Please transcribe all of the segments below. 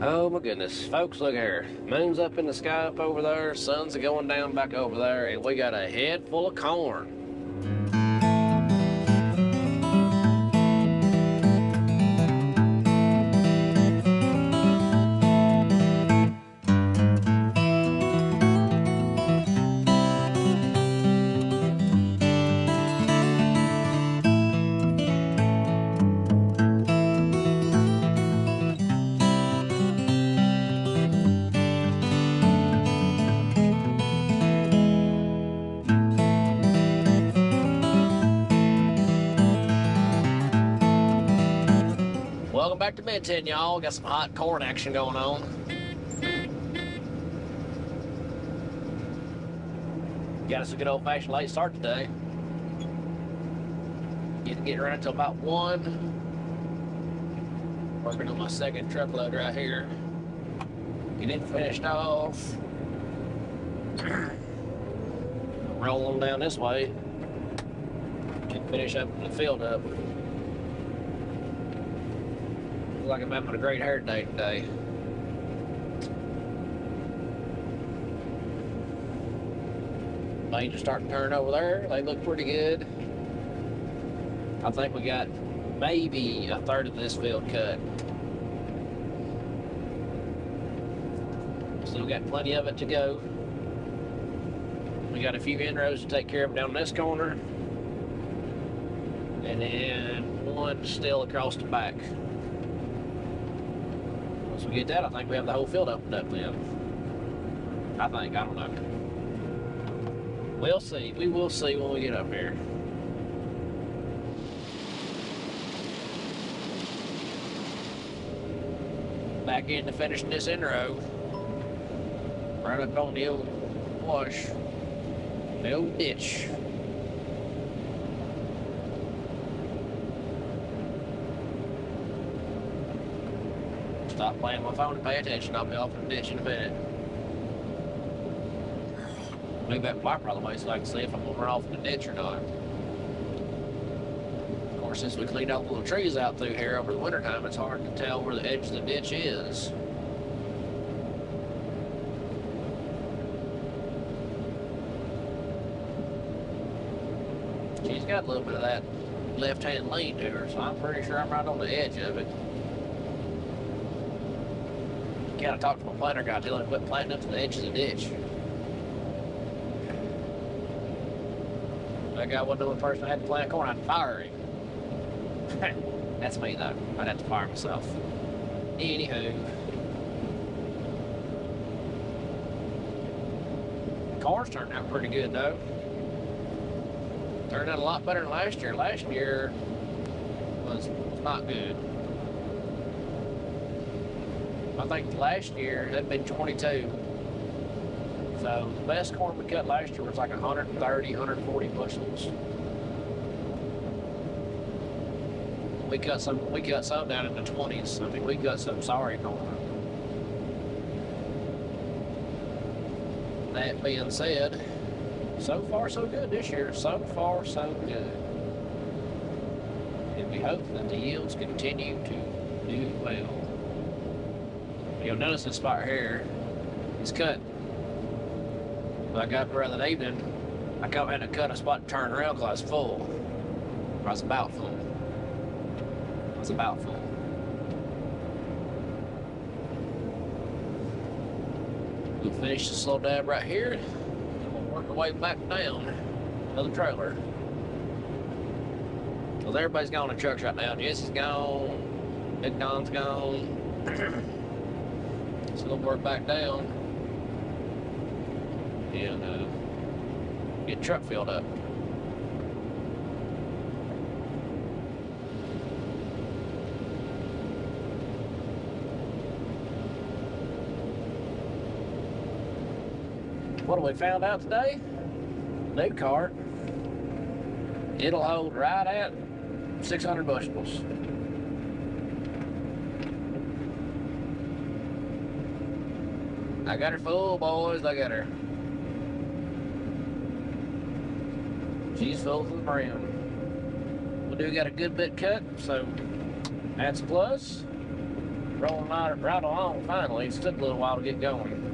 Oh my goodness, folks, look here. Moon's up in the sky up over there, sun's going down back over there, and we got a head full of corn. Welcome back to Benton, y'all. Got some hot corn action going on. Got us a good old-fashioned late start today. Getting around until about 1. Working on my second truckload right here. Get it finished off. Roll on down this way. And finish up the field up. Looks like I'm having a great hair day today. Lanes are starting to turn over there. They look pretty good. I think we got maybe a third of this field cut. Still got plenty of it to go. We got a few inrows to take care of down this corner. And then one still across the back. Once we get that, I think we have the whole field opened up then. I think, I don't know. We'll see. We will see when we get up here. Back into finishing this inrow. Right up on the old wash. The old ditch. Stop playing my phone and pay attention. I'll be off in the ditch in a minute. Move that wiper out of the way so I can see if I'm gonna run off in the ditch or not. Of course, since we cleaned all the little trees out through here over the winter time, it's hard to tell where the edge of the ditch is. She's got a little bit of that left-hand lean to her, so I'm pretty sure I'm right on the edge of it. Gotta talk to my planter guy, tell him to quit planting up to the edge of the ditch. That guy wasn't the only person that had to plant corn. I'd fire him. That's me though. I'd have to fire myself. Anywho, corn's turned out pretty good though. Turned out a lot better than last year. Last year was not good. I think last year it had been 22. So the best corn we cut last year was like 130, 140 bushels. We cut some down in the 20s. I mean, we got some sorry corn. That being said, so far so good this year. So far so good. And we hope that the yields continue to do well. You'll notice this spot here is cut. When I got up there the other evening, I had to cut a spot and turn around because I was full. I was about full. I was about full. We'll finish this little dab right here, and we'll work our way back down to the trailer. Because everybody's gone in trucks right now. Jesse's gone, Big Don's gone. So we'll work back down and get truck filled up. What have we found out today? New cart. It'll hold right at 600 bushels. I got her full, boys. Look at her. She's full to the brim. We do got a good bit cut, so that's a plus. rolling right along finally. It took a little while to get going.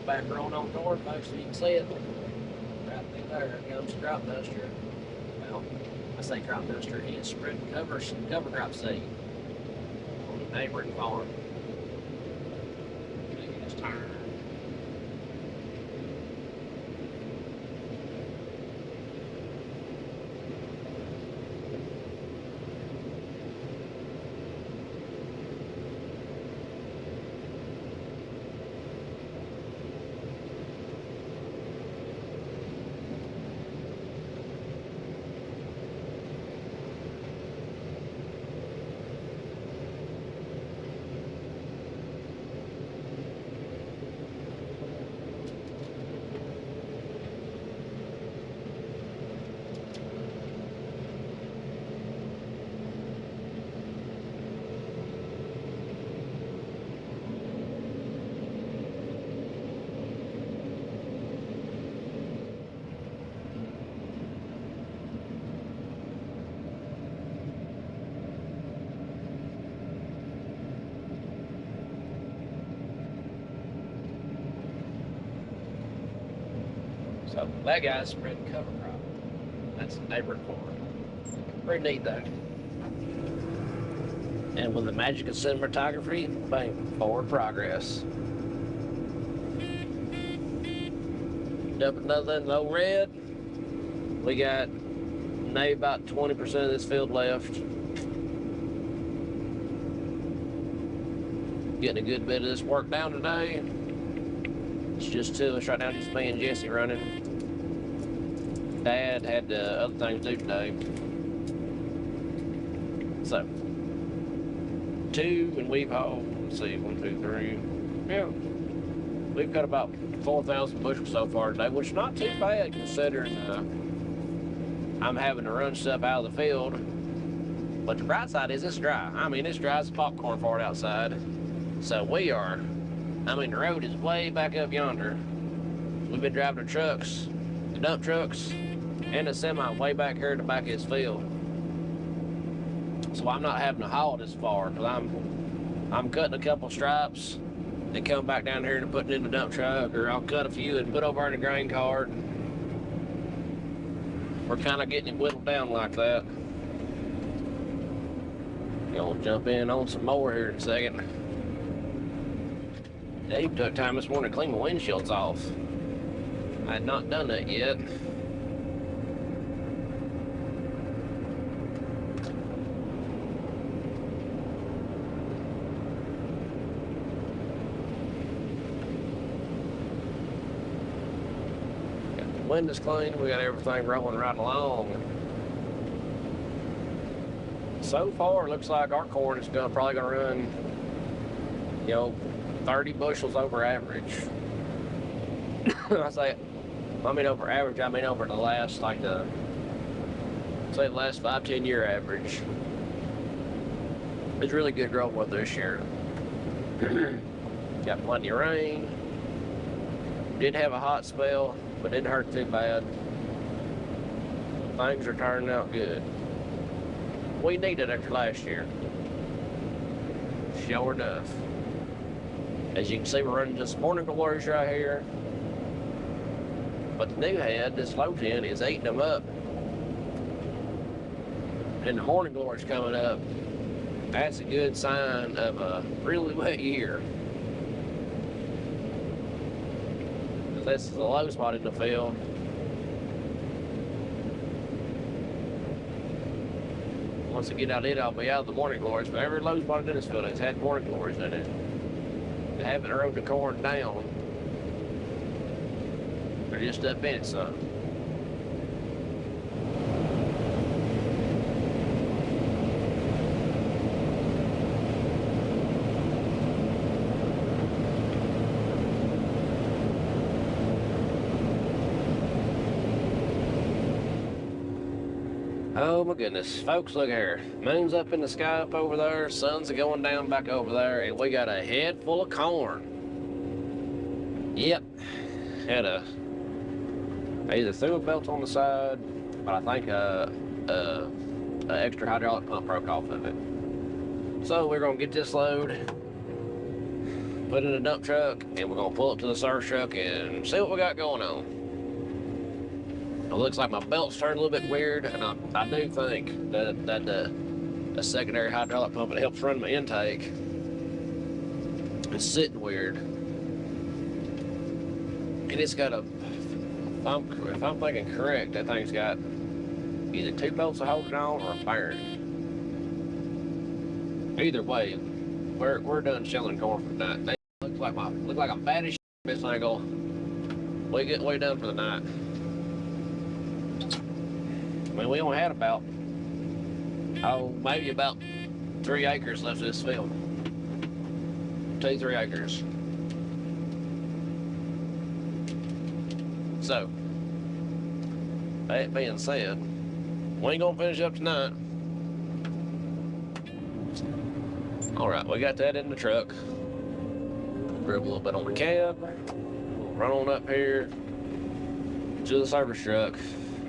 Back rolling on north, folks, so you can see it right through there. Comes crop duster. Well, I say crop duster, it's spreading cover crop seed on the neighboring farm. You can just turn. So that guy's spreading cover crop. That's the neighboring farm. Pretty neat though. And with the magic of cinematography, bang, forward progress. Dumping another in low red. We got maybe about 20% of this field left. Getting a good bit of this work down today. It's just two of us right now, just me and Jesse running. Dad had other things to do today. So, 2 and we've hauled, let's see, 1, 2, 3. Yeah, we've got about 4,000 bushels so far today, which is not too bad considering I'm having to run stuff out of the field. But the bright side is it's dry. I mean, it's dry as a popcorn fart outside. So we are, I mean, the road is way back up yonder. We've been driving the trucks, the dump trucks, and the semi way back here at the back of this field. So I'm not having to haul this far because I'm cutting a couple stripes and come back down here to put it in the dump truck, or I'll cut a few and put over in the grain cart. We're kind of getting it whittled down like that. Gonna jump in on some more here in a second. Dave took time this morning to clean my windshields off. I had not done that yet. Got the windows cleaned, we got everything rolling right along. So far, it looks like our corn is probably gonna run, 30 bushels over average. I mean over average, I mean over the last, the last 5-10 year average. It's really good growth with this year. Got plenty of rain. Did have a hot spell, but didn't hurt too bad. Things are turning out good. We needed after last year. sure enough. As you can see, we're running just morning glories right here. But the new head, this low 10, is eating them up. And the morning glory's coming up. That's a good sign of a really wet year. This is the low spot in the field. Once I get out it, I'll be out of the morning glories. But every low spot in this field has had morning glories in it. They haven't rode the corn down. They're just up in it some. Oh my goodness, folks, look here. Moon's up in the sky up over there, sun's going down back over there, and we got a head full of corn. Yep, I either threw a belt on the side, but I think an extra hydraulic pump broke off of it. So we're gonna get this load, put it in a dump truck, and we're gonna pull it to the service truck and see what we got going on. It looks like my belt's turned a little bit weird, and I do think that the secondary hydraulic pump that helps run my intake is sitting weird. And it's got a, if I'm thinking correct, that thing's got either two bolts to hold it on or a bearing. Either way, we're done shelling corn for the night. They look like a bad as this angle. We get way done for the night. I mean, we only had about, maybe about 3 acres left of this field. 2-3 acres. So, that being said, we ain't gonna finish up tonight. All right, we got that in the truck. Grab a little bit on the cab. We'll run on up here to the service truck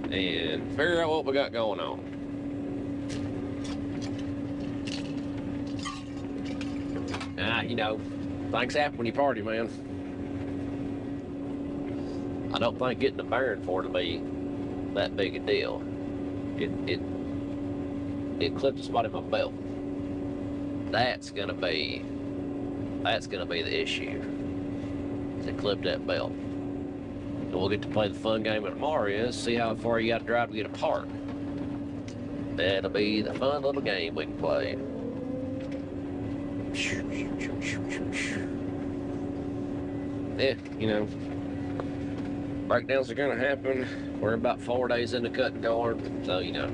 and figure out what we got going on. You know, things happen when you party, man. I don't think getting a bearing for it to be that big a deal. It clipped the spot in my belt. That's gonna be the issue. It clipped that belt. And we'll get to play the fun game of tomorrow is see how far you got to drive to get a part. That'll be the fun little game we can play. Yeah, you know, breakdowns are gonna happen. We're about 4 days into cutting corn, so you know,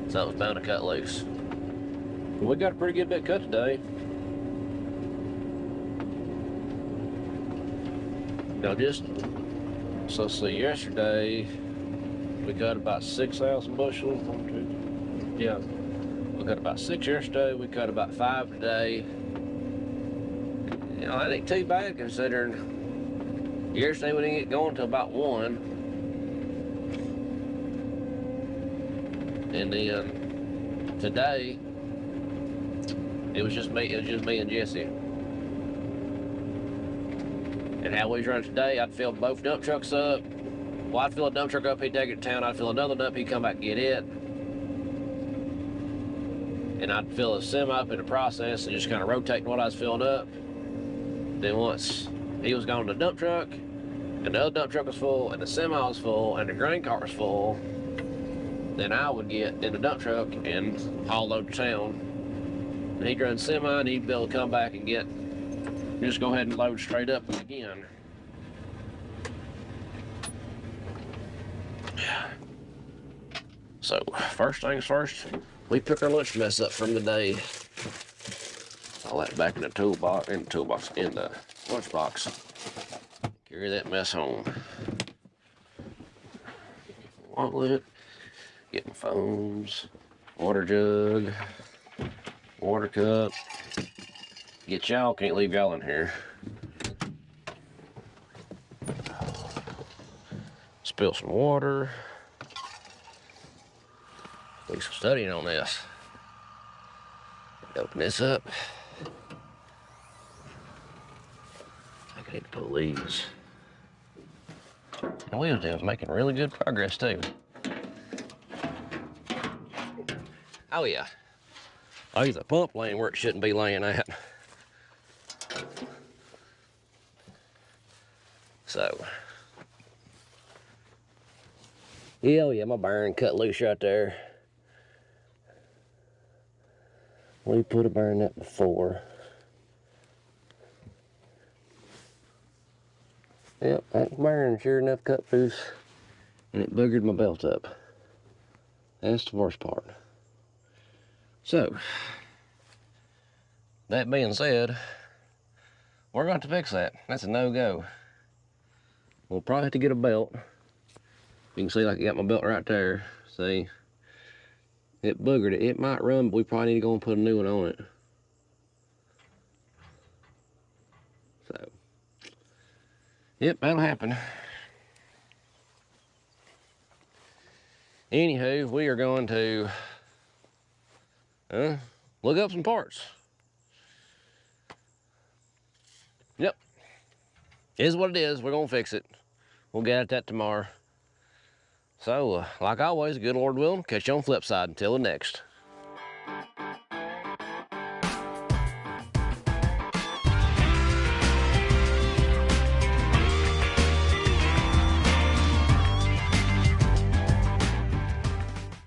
something's bound to cut loose. But we got a pretty good bit cut today. Now so let's see, yesterday we cut about 6,000 bushels. Yeah, we cut about 6 yesterday. We cut about 5 today. You know, that ain't too bad considering yesterday we didn't get going till about 1. And then today it was just me and Jesse. And how we was running today, I'd fill both dump trucks up. Well, I'd fill a dump truck up, he'd take it to town. I'd fill another dump, he'd come back and get it. And I'd fill a semi up in the process and just kind of rotating what I was filling up. Then once he was gone to the dump truck, and the other dump truck was full, and the semi was full, and the grain cart was full, then I would get in the dump truck and haul load to town. And he'd run semi, and he'd be able to come back and just go ahead and load straight up again. So, first things first, we pick our lunch mess up from the day. All that back in the lunchbox. Carry that mess home. Wallet, get my phones, water jug, water cup. Get y'all, can't leave y'all in here. Spill some water. Do some studying on this. Open this up. I need to pull these. The wheel tail's making really good progress too. Oh yeah. Oh, there's a pump laying where it shouldn't be laying at. So. Yeah, oh yeah, my bearing cut loose right there. We put a bearing up before. Yep, that bearing sure enough cut loose, and it boogered my belt up. That's the worst part. So, that being said, we're going to fix that. That's a no-go. We'll probably have to get a belt. You can see like I got my belt right there. See? It boogered it. It might run, but we probably need to go and put a new one on it. So, yep, that'll happen. Anywho, we are going to look up some parts. Yep. It is what it is. We're going to fix it. We'll get at that tomorrow. So, like always, good Lord willing, catch you on the flip side. Until the next.